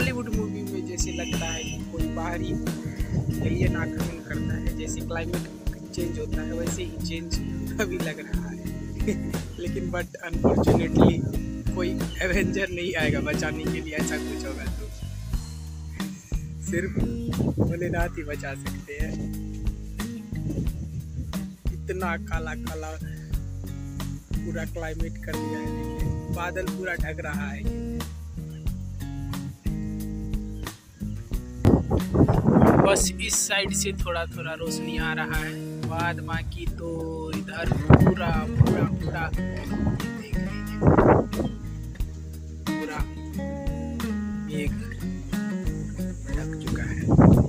Hollywood movie में जैसे लगता है कि कोई बाहरी एलियन आक्रमण करता है, जैसे क्लाइमेट चेंज होता है वैसे ही चेंज अभी लग रहा है लेकिन बट अनफॉर्चुनेटली कोई एवेंजर नहीं आएगा बचाने के लिए। ऐसा कुछ होगा तो सिर्फ भोलेनाथ ही बचा सकते हैं। इतना काला काला पूरा क्लाइमेट कर दिया है, देखिए बादल पूरा ढक रहा है। बस इस साइड से थोड़ा थोड़ा रोशनी आ रहा है, बाद बाकी तो इधर पूरा पूरा पूरा देख लीजिए, पूरा मेघ ढक चुका है।